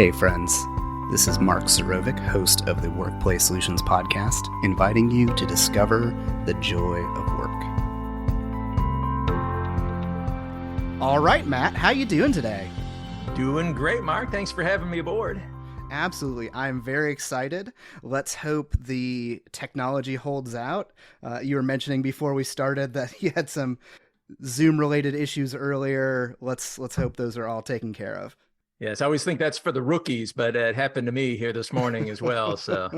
Hey friends, this is Mark Suroviec, host of the WorkPlay Solutions podcast, inviting you to discover the joy of work. All right, Matt, how you doing today? Doing great, Mark. Thanks for having me aboard. Absolutely. I'm very excited. Let's hope the technology holds out. You were mentioning before we started that you had some Zoom-related issues earlier. Let's hope those are all taken care of. Yes, I always think that's for the rookies, but it happened to me here this morning as well. So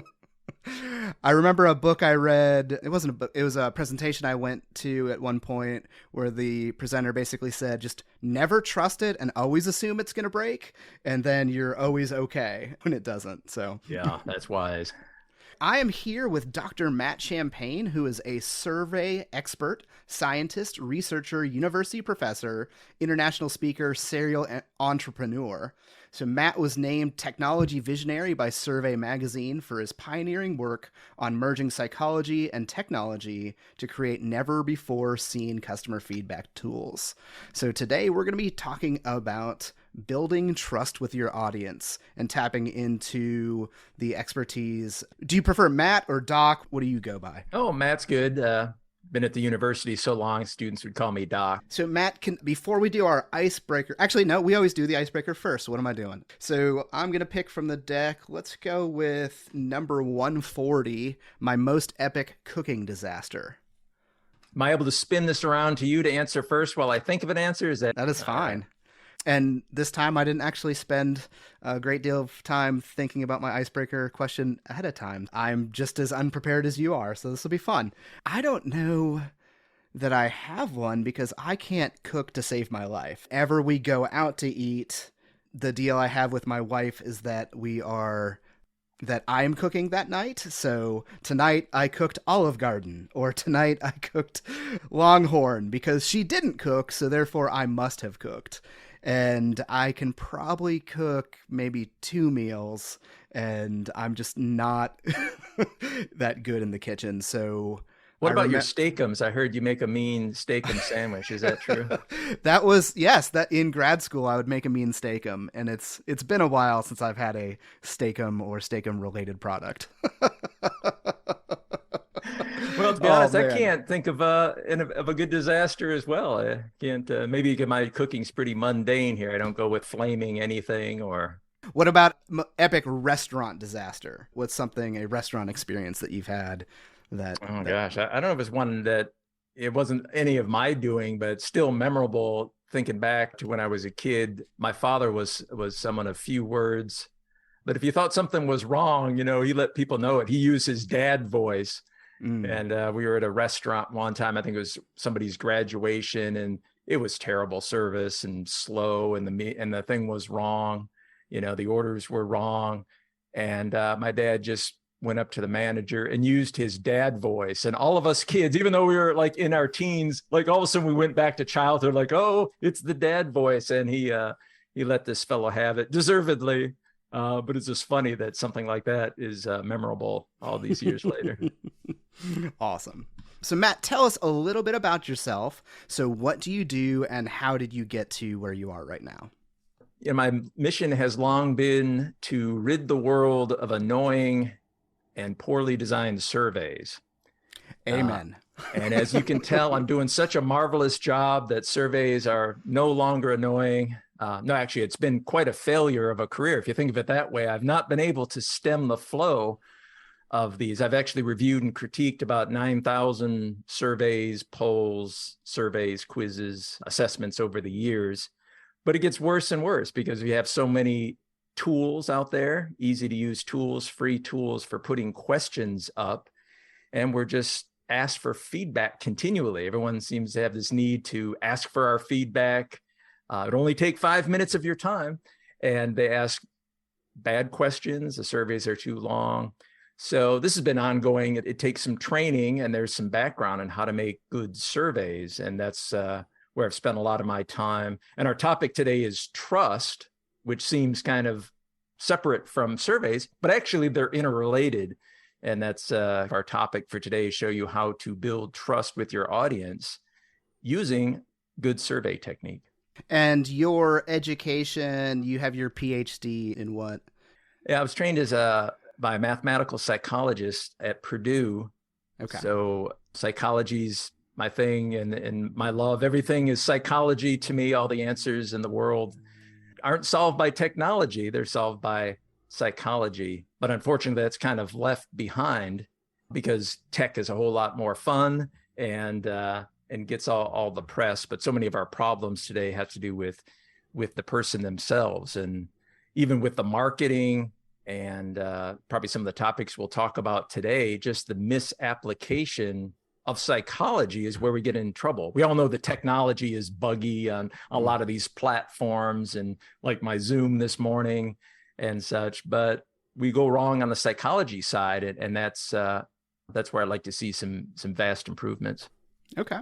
I remember a book I read. It wasn't a book. It was a presentation I went to at one point where the presenter basically said, just never trust it and always assume it's going to break. And then you're always okay when it doesn't. So yeah, that's wise. I am here with Dr. Matt Champagne, who is a survey expert, scientist, researcher, university professor, international speaker, serial entrepreneur. So Matt was named Technology Visionary by Survey Magazine for his pioneering work on merging psychology and technology to create never-before-seen customer feedback tools. So today we're going to be talking about building trust with your audience and tapping into the expertise. Do you prefer Matt or Doc? What do you go by? Oh, Matt's good. Been at the university so long, students would call me Doc. So Matt, before we do our icebreaker, actually, no, we always do the icebreaker first. So what am I doing? So I'm going to pick from the deck. Let's go with number 140, my most epic cooking disaster. Am I able to spin this around to you to answer first while I think of an answer? That is fine. And this time I didn't actually spend a great deal of time thinking about my icebreaker question ahead of time. I'm just as unprepared as you are, so this will be fun. I don't know that I have one because I can't cook to save my life. Ever we go out to eat, the deal I have with my wife is that I'm cooking that night. So tonight I cooked Olive Garden, or tonight I cooked Longhorn because she didn't cook, so therefore I must have cooked. And I can probably cook maybe 2 meals, and I'm just not that good in the kitchen. So what about your steakums? I heard you make a mean steakum sandwich. Is that true? That in grad school I would make a mean steakum, and it's been a while since I've had a steakum or steakum related product. Well, to be honest, I can't think of a good disaster as well. I can't. Maybe my cooking's pretty mundane here. I don't go with flaming anything or. What about epic restaurant disaster? What's a restaurant experience that you've had that? Oh gosh, I don't know if it's one that it wasn't any of my doing, but still memorable. Thinking back to when I was a kid, my father was someone of few words, but if you thought something was wrong, he let people know it. He used his dad voice. And we were at a restaurant one time, I think it was somebody's graduation, and it was terrible service and slow, and the thing was wrong. The orders were wrong. And my dad just went up to the manager and used his dad voice. And all of us kids, even though we were like in our teens, like all of a sudden we went back to childhood, like, oh, it's the dad voice. And he let this fellow have it deservedly. But it's just funny that something like that is memorable all these years later. Awesome. So Matt, tell us a little bit about yourself. So what do you do and how did you get to where you are right now? My mission has long been to rid the world of annoying and poorly designed surveys. Amen. And as you can tell, I'm doing such a marvelous job that surveys are no longer annoying. No, actually, it's been quite a failure of a career. If you think of it that way, I've not been able to stem the flow of these. I've actually reviewed and critiqued about 9,000 surveys, polls, surveys, quizzes, assessments over the years. But it gets worse and worse because we have so many tools out there, easy to use tools, free tools for putting questions up. And we're just asked for feedback continually. Everyone seems to have this need to ask for our feedback. It only take 5 minutes of your time, and they ask bad questions. The surveys are too long. So this has been ongoing. It takes some training, and there's some background on how to make good surveys. And that's where I've spent a lot of my time. And our topic today is trust, which seems kind of separate from surveys, but actually they're interrelated. And that's our topic for today, show you how to build trust with your audience using good survey technique. And your education, you have your PhD in what? Yeah, I was trained by a mathematical psychologist at Purdue. Okay. So psychology's my thing and my love. Everything is psychology to me. All the answers in the world aren't solved by technology. They're solved by psychology. But unfortunately, that's kind of left behind because tech is a whole lot more fun and gets all the press. But so many of our problems today have to do with the person themselves, and even with the marketing and probably some of the topics we'll talk about today, just the misapplication of psychology is where we get in trouble. We all know the technology is buggy on a lot of these platforms and like my Zoom this morning and such, but we go wrong on the psychology side. And that's where I'd like to see some vast improvements. Okay.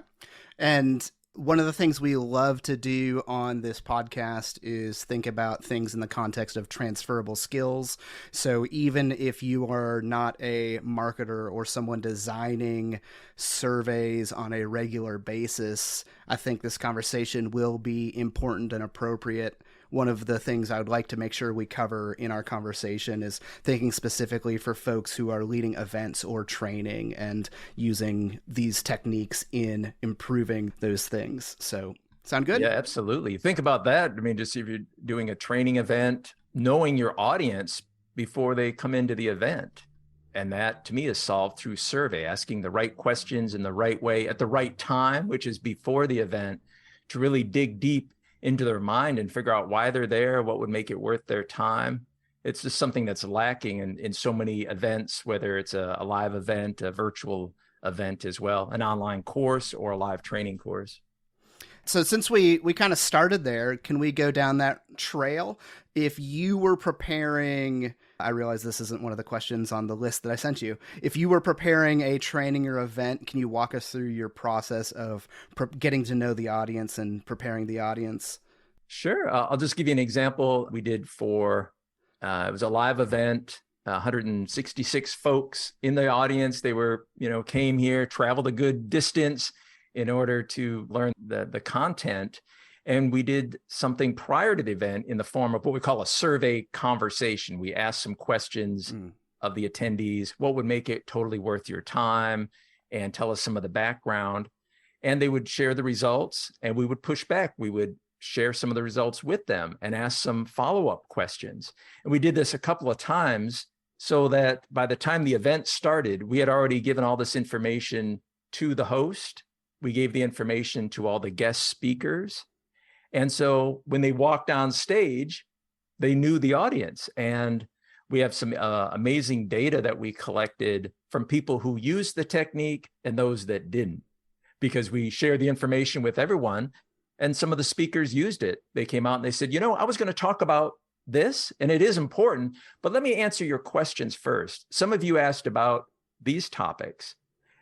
And one of the things we love to do on this podcast is think about things in the context of transferable skills. So even if you are not a marketer or someone designing surveys on a regular basis, I think this conversation will be important and appropriate. One of the things I would like to make sure we cover in our conversation is thinking specifically for folks who are leading events or training and using these techniques in improving those things. So, sound good? Yeah, absolutely. Think about that. I mean, just if you're doing a training event, knowing your audience before they come into the event. And that, to me, is solved through survey, asking the right questions in the right way at the right time, which is before the event, to really dig deep into their mind and figure out why they're there, what would make it worth their time. It's just something that's lacking in so many events, whether it's a live event, a virtual event as well, an online course or a live training course. So since we kind of started there, can we go down that trail? If you were preparing, I realize this isn't one of the questions on the list that I sent you. If you were preparing a training or event, can you walk us through your process of getting to know the audience and preparing the audience? Sure. I'll just give you an example. We did for, it was a live event, 166 folks in the audience. They were, came here, traveled a good distance in order to learn the content. And we did something prior to the event in the form of what we call a survey conversation. We asked some questions of the attendees, what would make it totally worth your time, and tell us some of the background. And they would share the results and we would push back. We would share some of the results with them and ask some follow-up questions. And we did this a couple of times so that by the time the event started, we had already given all this information to the host. We gave the information to all the guest speakers. And so when they walked on stage, they knew the audience. And we have some amazing data that we collected from people who used the technique and those that didn't, because we shared the information with everyone. And some of the speakers used it. They came out and they said, I was going to talk about this, and it is important, but let me answer your questions first. Some of you asked about these topics.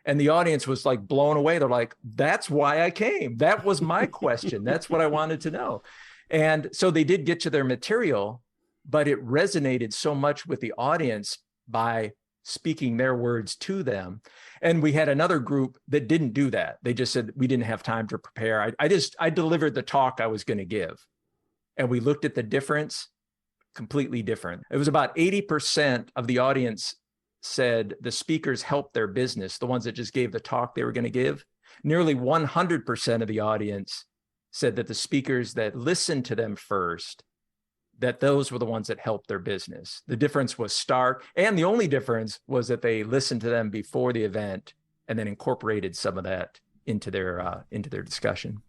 And the audience was like blown away. They're like, that's why I came. That was my question. That's what I wanted to know. And so they did get to their material, but it resonated so much with the audience by speaking their words to them. And we had another group that didn't do that. They just said, we didn't have time to prepare. I delivered the talk I was going to give. And we looked at the difference, completely different. It was about 80% of the audience said the speakers helped their business, the ones that just gave the talk they were going to give. Nearly 100% of the audience said that the speakers that listened to them first, that those were the ones that helped their business. The difference was stark. And the only difference was that they listened to them before the event and then incorporated some of that into their discussion.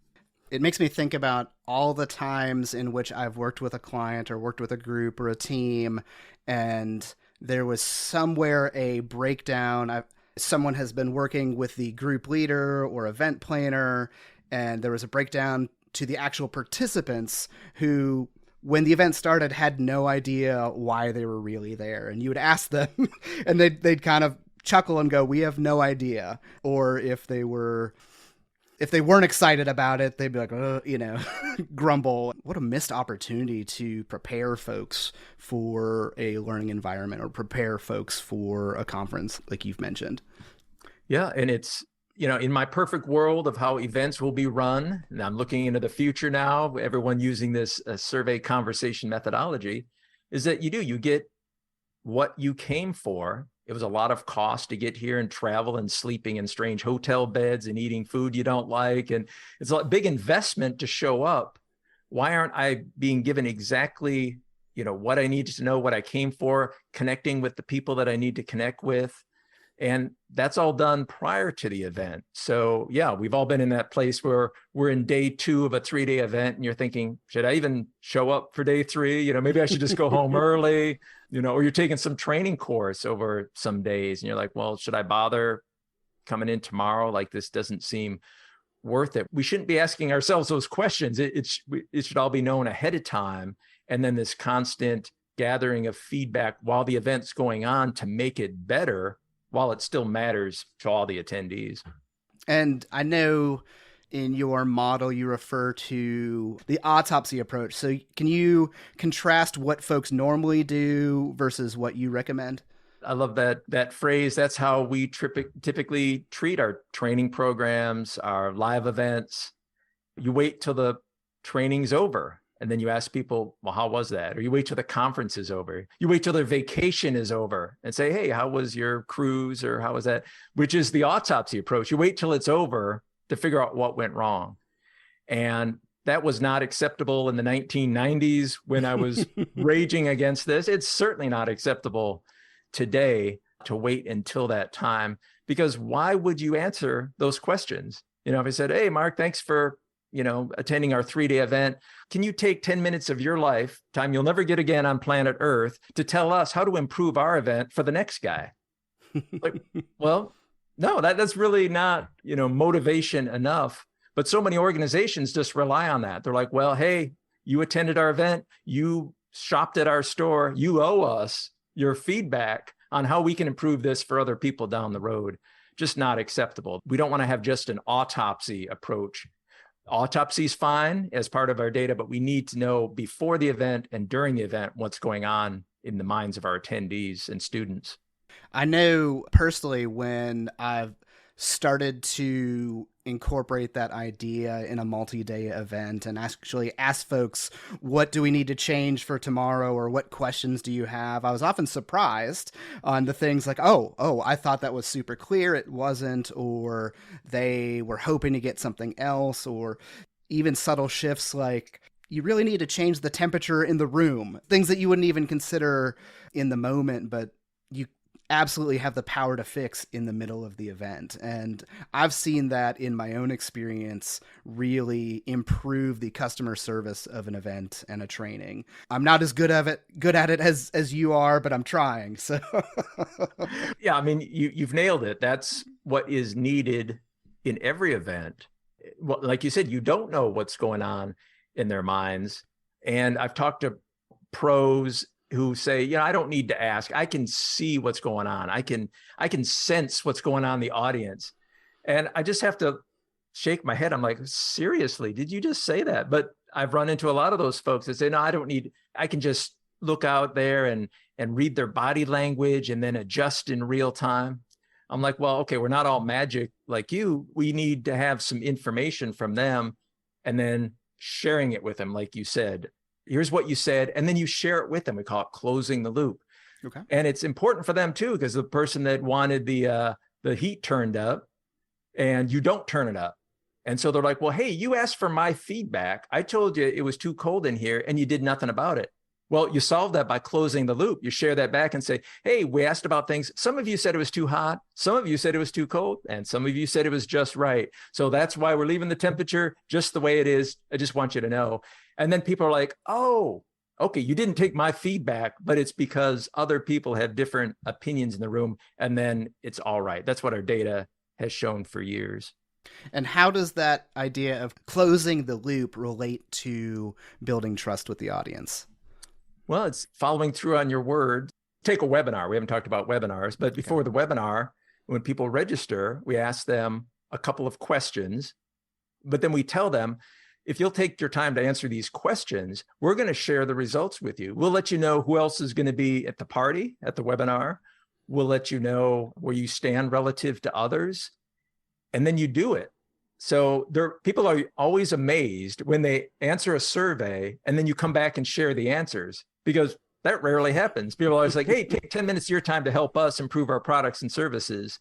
It makes me think about all the times in which I've worked with a client or worked with a group or a team, and there was somewhere a breakdown. Someone has been working with the group leader or event planner, and there was a breakdown to the actual participants who, when the event started, had no idea why they were really there. And you would ask them and they'd kind of chuckle and go, we have no idea. Or if they weren't excited about it, they'd be like, grumble. What a missed opportunity to prepare folks for a learning environment or prepare folks for a conference like you've mentioned. Yeah. And it's, in my perfect world of how events will be run, and I'm looking into the future now, everyone using this survey conversation methodology, is that you get what you came for. It was a lot of cost to get here and travel and sleeping in strange hotel beds and eating food you don't like. And it's a big investment to show up. Why aren't I being given exactly, what I needed to know, what I came for, connecting with the people that I need to connect with? And that's all done prior to the event. So yeah, we've all been in that place where we're in day 2 of a 3-day event and you're thinking, should I even show up for day 3? Maybe I should just go home early, or you're taking some training course over some days and you're like, well, should I bother coming in tomorrow? Like, this doesn't seem worth it. We shouldn't be asking ourselves those questions. It should all be known ahead of time. And then this constant gathering of feedback while the event's going on to make it better, while it still matters to all the attendees. And I know in your model, you refer to the autopsy approach. So can you contrast what folks normally do versus what you recommend? I love that phrase. That's how we typically treat our training programs, our live events. You wait till the training's over. And then you ask people, well, how was that? Or you wait till the conference is over. You wait till their vacation is over and say, hey, how was your cruise? Or how was that? Which is the autopsy approach. You wait till it's over to figure out what went wrong. And that was not acceptable in the 1990s when I was raging against this. It's certainly not acceptable today to wait until that time, because why would you answer those questions? If I said, hey, Mark, thanks for attending our 3-day event. Can you take 10 minutes of your life, time you'll never get again on planet Earth, to tell us how to improve our event for the next guy? Like, well, no, that's really not, motivation enough. But so many organizations just rely on that. They're like, well, hey, you attended our event, you shopped at our store, you owe us your feedback on how we can improve this for other people down the road. Just not acceptable. We don't want to have just an autopsy approach. Autopsy is fine as part of our data, but we need to know before the event and during the event what's going on in the minds of our attendees and students. I know personally when I've started to incorporate that idea in a multi-day event and actually ask folks, what do we need to change for tomorrow, or what questions do you have? I was often surprised on the things like, oh, I thought that was super clear. It wasn't, or they were hoping to get something else, or even subtle shifts like, you really need to change the temperature in the room, things that you wouldn't even consider in the moment, but you absolutely have the power to fix in the middle of the event. And I've seen that in my own experience really improve the customer service of an event and a training. I'm not as good at it as you are, but I'm trying. So yeah, I mean, you've nailed it. That's what is needed in every event. Well, like you said, you don't know what's going on in their minds. And I've talked to pros who say, I don't need to ask. I can see what's going on. I can sense what's going on in the audience. And I just have to shake my head. I'm like, seriously, did you just say that? But I've run into a lot of those folks that say, no, I can just look out there and read their body language and then adjust in real time. I'm like, well, okay, we're not all magic like you. We need to have some information from them and then sharing it with them, like you said. Here's what you said, and then you share it with them. We call it closing the loop. Okay. And it's important for them too, because the person that wanted the heat turned up and you don't turn it up. And so they're like, well, hey, you asked for my feedback. I told you it was too cold in here and you did nothing about it. Well, you solve that by closing the loop. You share that back and say, hey, we asked about things. Some of you said it was too hot. Some of you said it was too cold. And some of you said it was just right. So that's why we're leaving the temperature just the way it is. I just want you to know. And then people are like, oh, okay, you didn't take my feedback, but it's because other people have different opinions in the room. And then it's all right. That's what our data has shown for years. And how does that idea of closing the loop relate to building trust with the audience? Well, it's following through on your word. Take a webinar. We haven't talked about webinars, but before the webinar, when people register, we ask them a couple of questions, but then we tell them, if you'll take your time to answer these questions, we're going to share the results with you. We'll let you know who else is going to be at the party, at the webinar. We'll let you know where you stand relative to others. and then you do it. So people are always amazed when they answer a survey and then you come back and share the answers, because that rarely happens. People are always like, hey, take 10 minutes of your time to help us improve our products and services.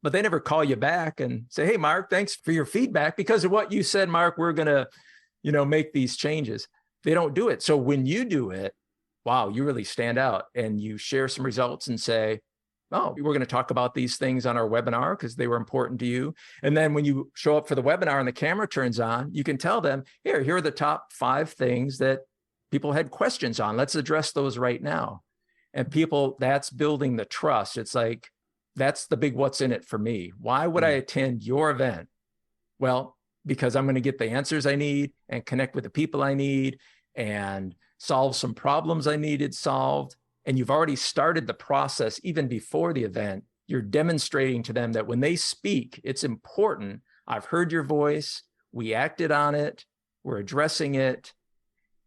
But they never call you back and say, hey, Mark, thanks for your feedback. Because of what you said, Mark, we're going to, make these changes. They don't do it. So when you do it, wow, you really stand out, and you share some results and say, oh, we're going to talk about these things on our webinar because they were important to you. And then when you show up for the webinar and the camera turns on, you can tell them, here are the top 5 things that people had questions on. Let's address those right now. And people, that's building the trust. It's like, that's the big what's in it for me. Why would I attend your event? Well, because I'm going to get the answers I need and connect with the people I need and solve some problems I needed solved. And you've already started the process even before the event. You're demonstrating to them that when they speak, it's important. I've heard your voice. We acted on it. We're addressing it.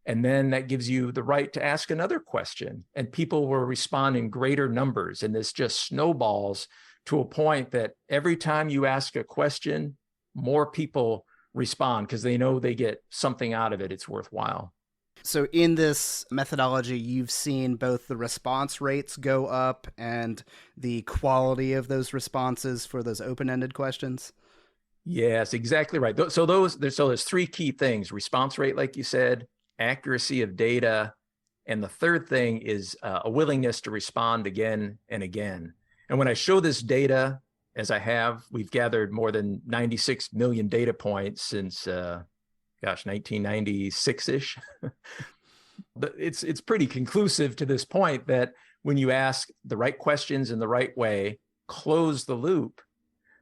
And then that gives you the right to ask another question. And people will respond in greater numbers. And this just snowballs to a point that every time you ask a question, more people respond because they know they get something out of it. It's worthwhile. So in this methodology, you've seen both the response rates go up and the quality of those responses for those open-ended questions? Yes, exactly right. So there's 3 key things: response rate, like you said, accuracy of data, and the third thing is a willingness to respond again and again. And when I show this data, as I have, we've gathered more than 96 million data points since 1996-ish. But it's pretty conclusive to this point that when you ask the right questions in the right way, close the loop,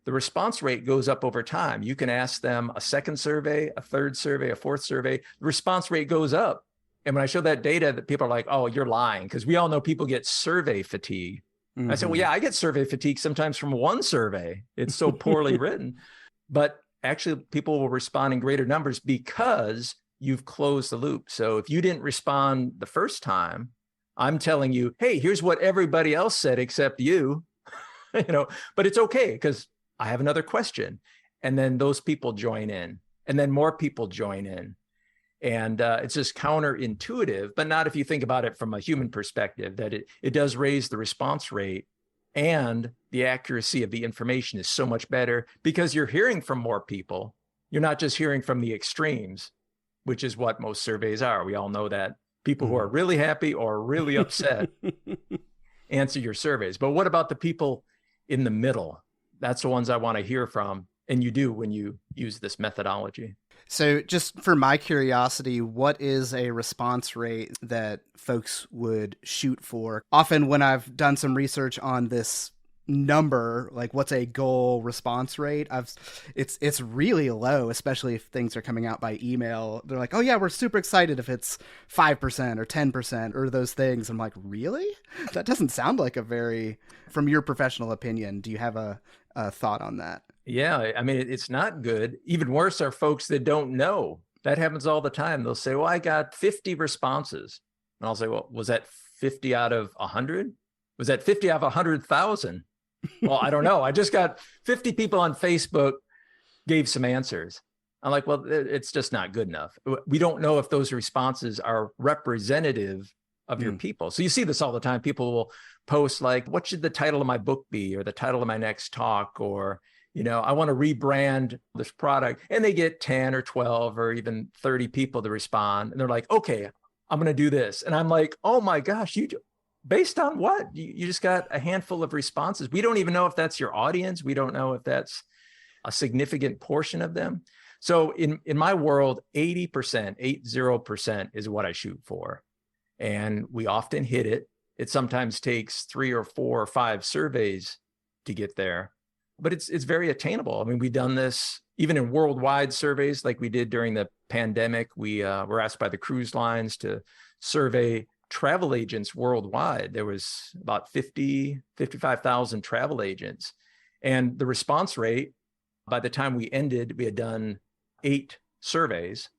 the response rate goes up over time. You can ask them a second survey, a third survey, a fourth survey, the response rate goes up. And when I show that data, that people are like, oh, you're lying, because we all know people get survey fatigue. Mm-hmm. I said, well, yeah, I get survey fatigue sometimes from one survey. It's so poorly written. But actually, people will respond in greater numbers because you've closed the loop. So if you didn't respond the first time, I'm telling you, hey, here's what everybody else said except you, but it's okay because I have another question. And then those people join in, and then more people join in. And it's just counterintuitive, but not if you think about it from a human perspective, that it does raise the response rate, and the accuracy of the information is so much better because you're hearing from more people. You're not just hearing from the extremes, which is what most surveys are. We all know that. People who are really happy or really upset answer your surveys. But what about the people in the middle? That's the ones I want to hear from. And you do when you use this methodology. So just for my curiosity, what is a response rate that folks would shoot for? Often when I've done some research on this number, like what's a goal response rate, it's really low, especially if things are coming out by email. They're like, oh yeah, we're super excited if it's 5% or 10% or those things. I'm like, really? That doesn't sound like from your professional opinion, do you have a thought on that? Yeah, I mean, it's not good. Even worse are folks that don't know. That happens all the time. They'll say, well, I got 50 responses. And I'll say, well, was that 50 out of 100? Was that 50 out of 100,000? Well, I don't know. I just got 50 people on Facebook gave some answers. I'm like, well, it's just not good enough. We don't know if those responses are representative of your people. So you see this all the time. People will post like, what should the title of my book be, or the title of my next talk, or I want to rebrand this product, and they get 10 or 12 or even 30 people to respond. And they're like, okay, I'm going to do this. And I'm like, oh my gosh, based on what? You just got a handful of responses. We don't even know if that's your audience. We don't know if that's a significant portion of them. So in my world, 80% is what I shoot for. And we often hit it. It sometimes takes 3 or 4 or 5 surveys to get there. But it's very attainable. I mean, we've done this even in worldwide surveys like we did during the pandemic. We were asked by the cruise lines to survey travel agents worldwide. There was about 55,000 travel agents. And the response rate, by the time we ended, we had done 8 surveys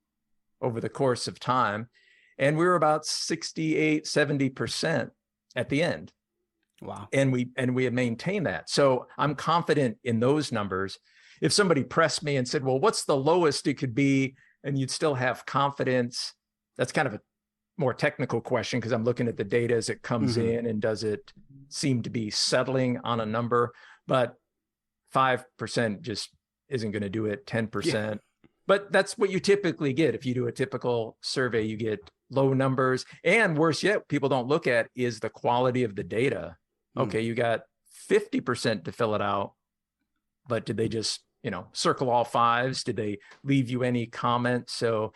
over the course of time. And we were about 68, 70% at the end. Wow. And we have maintained that. So I'm confident in those numbers. if somebody pressed me and said, well, what's the lowest it could be? And you'd still have confidence. That's kind of a more technical question because I'm looking at the data as it comes in, and does it seem to be settling on a number? But 5% just isn't going to do it, 10%. Yeah. But that's what you typically get. If you do a typical survey, you get low numbers. And worse yet, people don't look at is the quality of the data. Okay, you got 50% to fill it out, but did they just, circle all fives? Did they leave you any comments? So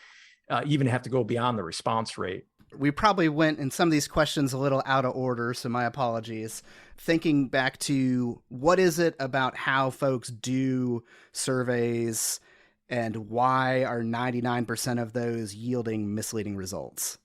you even have to go beyond the response rate. We probably went in some of these questions a little out of order, so my apologies. Thinking back to what is it about how folks do surveys and why are 99% of those yielding misleading results?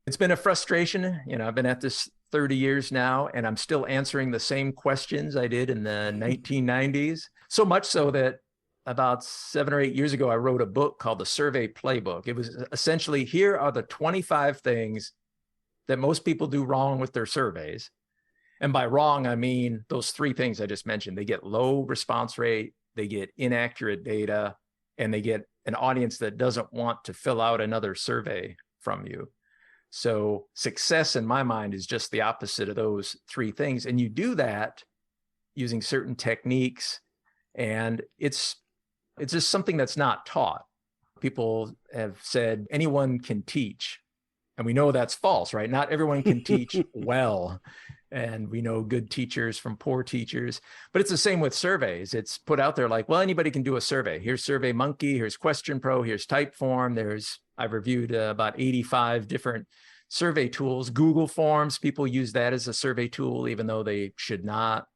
It's been a frustration. I've been at this 30 years now, and I'm still answering the same questions I did in the 1990s. So much so that about 7 or 8 years ago, I wrote a book called The Survey Playbook. It was essentially, here are the 25 things that most people do wrong with their surveys. And by wrong, I mean those 3 things I just mentioned. They get low response rate, they get inaccurate data, and they get an audience that doesn't want to fill out another survey from you. So success in my mind is just the opposite of those 3 things. And you do that using certain techniques, and it's just something that's not taught. People have said anyone can teach, and we know that's false, right? Not everyone can teach well, and we know good teachers from poor teachers, but it's the same with surveys. It's put out there like, well, anybody can do a survey. Here's SurveyMonkey, here's Question Pro, here's Typeform. I've reviewed about 85 different survey tools. Google Forms, people use that as a survey tool, even though they should not.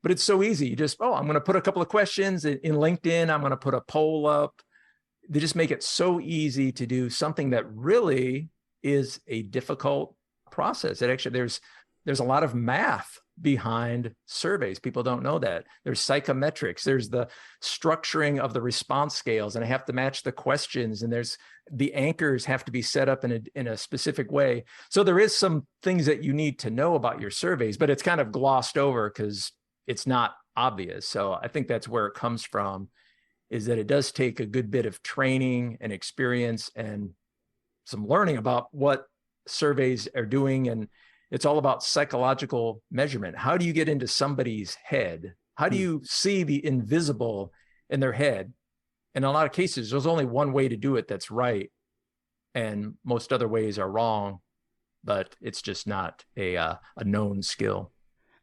But it's so easy. You just, I'm going to put a couple of questions in LinkedIn. I'm going to put a poll up. They just make it so easy to do something that really is a difficult process. It actually, there's a lot of math behind surveys. People don't know that. There's psychometrics. There's the structuring of the response scales, and I have to match the questions, and there's the anchors have to be set up in a specific way. So there is some things that you need to know about your surveys, but it's kind of glossed over because it's not obvious. So I think that's where it comes from, is that it does take a good bit of training and experience and some learning about what surveys are doing. And it's all about psychological measurement. How do you get into somebody's head? How do you see the invisible in their head? In a lot of cases, there's only one way to do it that's right, and most other ways are wrong, but it's just not a known skill.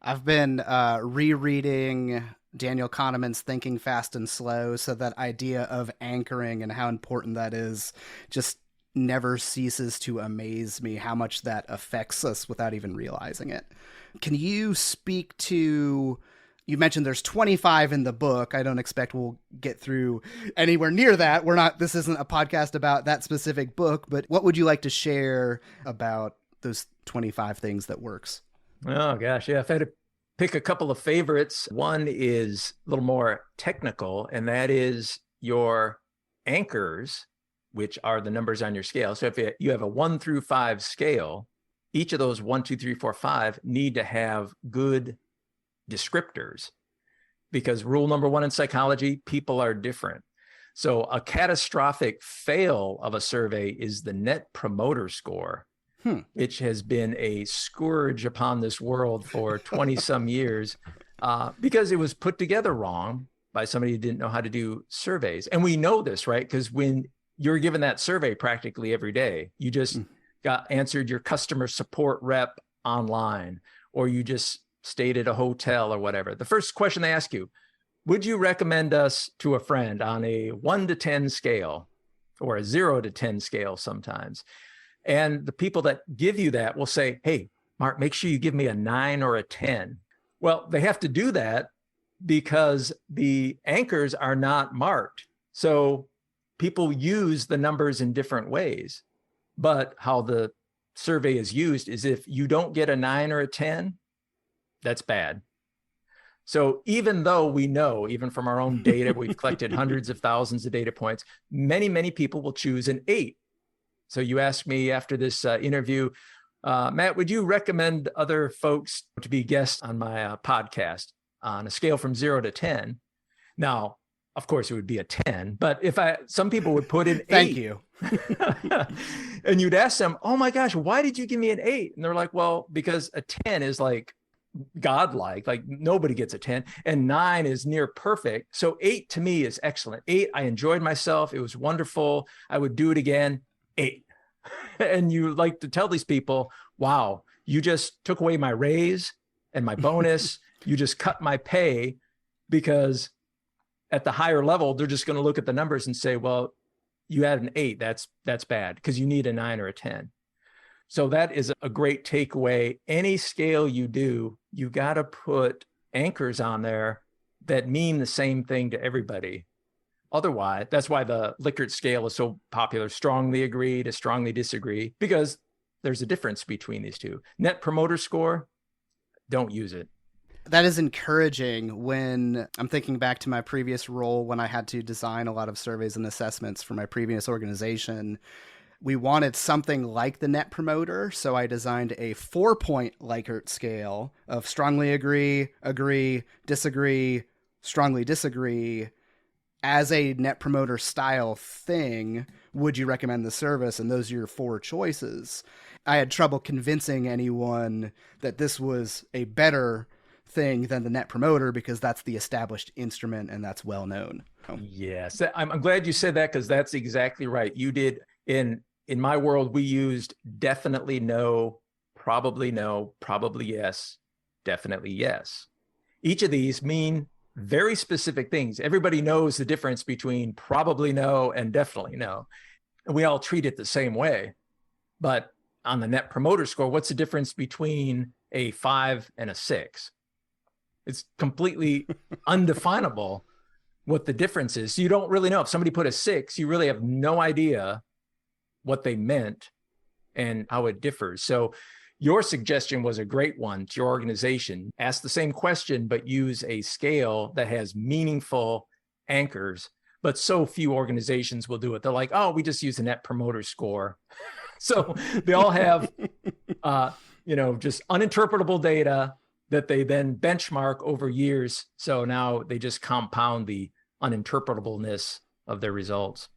I've been rereading Daniel Kahneman's Thinking Fast and Slow, so that idea of anchoring and how important that is just never ceases to amaze me, how much that affects us without even realizing it. Can you speak to, you mentioned there's 25 in the book. I don't expect we'll get through anywhere near that. This isn't a podcast about that specific book, but what would you like to share about those 25 things that works? Oh gosh, yeah. If I had to pick a couple of favorites, one is a little more technical, and that is your anchors, which are the numbers on your scale. So if you have a 1 through 5 scale, each of those 1, 2, 3, 4, 5 need to have good descriptors, because rule number 1 in psychology, people are different. So a catastrophic fail of a survey is the Net Promoter Score, which has been a scourge upon this world for 20 some years, because it was put together wrong by somebody who didn't know how to do surveys. And we know this, right? Because when you're given that survey practically every day, you just answered your customer support rep online, or you just stayed at a hotel or whatever. The first question they ask you, would you recommend us to a friend on a 1 to 10 scale, or a 0 to 10 scale sometimes? And the people that give you that will say, hey, Mark, make sure you give me a 9 or a 10. Well, they have to do that because the anchors are not marked. So people use the numbers in different ways. But how the survey is used is, if you don't get a 9 or a 10, that's bad. So even though we know, even from our own data, we've collected hundreds of thousands of data points, many, many people will choose an 8. So you asked me after this interview, Matt, would you recommend other folks to be guests on my podcast on a scale from 0 to 10? Now, Of course, it would be a 10. But some people would put in 8. Thank you. And you'd ask them, oh my gosh, why did you give me an 8? And they're like, well, because a 10 is like godlike, like nobody gets a 10, and 9 is near perfect. So 8 to me is excellent. 8, I enjoyed myself. It was wonderful. I would do it again. 8. And you like to tell these people, wow, you just took away my raise and my bonus. You just cut my pay, because at the higher level, they're just going to look at the numbers and say, well, you had an 8. That's bad, because you need a 9 or a 10. So that is a great takeaway. Any scale you do, you got to put anchors on there that mean the same thing to everybody. Otherwise, that's why the Likert scale is so popular. Strongly agree to strongly disagree, because there's a difference between these two. Net Promoter Score, don't use it. That is encouraging. When I'm thinking back to my previous role, when I had to design a lot of surveys and assessments for my previous organization, we wanted something like the Net Promoter. So I designed a 4-point Likert scale of strongly agree, disagree, strongly disagree, as a Net Promoter style thing. Would you recommend the service? And those are your 4 choices. I had trouble convincing anyone that this was a better thing than the Net Promoter, because that's the established instrument and that's well known. Yes, I'm glad you said that, because that's exactly right. You did. In my world, we used definitely no, probably yes, definitely yes. Each of these mean very specific things. Everybody knows the difference between probably no and definitely no. And we all treat it the same way. But on the Net Promoter Score, what's the difference between a 5 and a 6? It's completely undefinable what the difference is. So you don't really know. If somebody put a 6, you really have no idea what they meant and how it differs. So your suggestion was a great one to your organization. Ask the same question, but use a scale that has meaningful anchors. But so few organizations will do it. They're like, oh, we just use the Net Promoter Score. So they all have, just uninterpretable data that they then benchmark over years. So now they just compound the uninterpretableness of their results.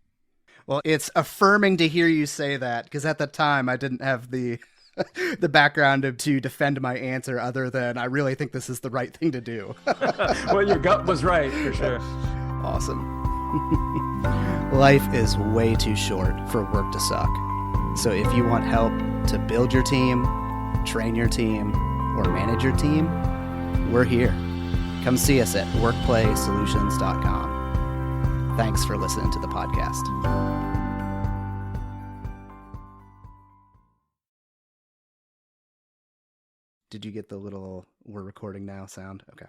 Well, it's affirming to hear you say that, because at the time I didn't have the the background to defend my answer, other than I really think this is the right thing to do. Well, your gut was right, for sure. Awesome. Life is way too short for work to suck. So if you want help to build your team, train your team, or manage your team, we're here. Come see us at workplaysolutions.com. Thanks for listening to the podcast. Did you get the little "we're recording now" sound? Okay.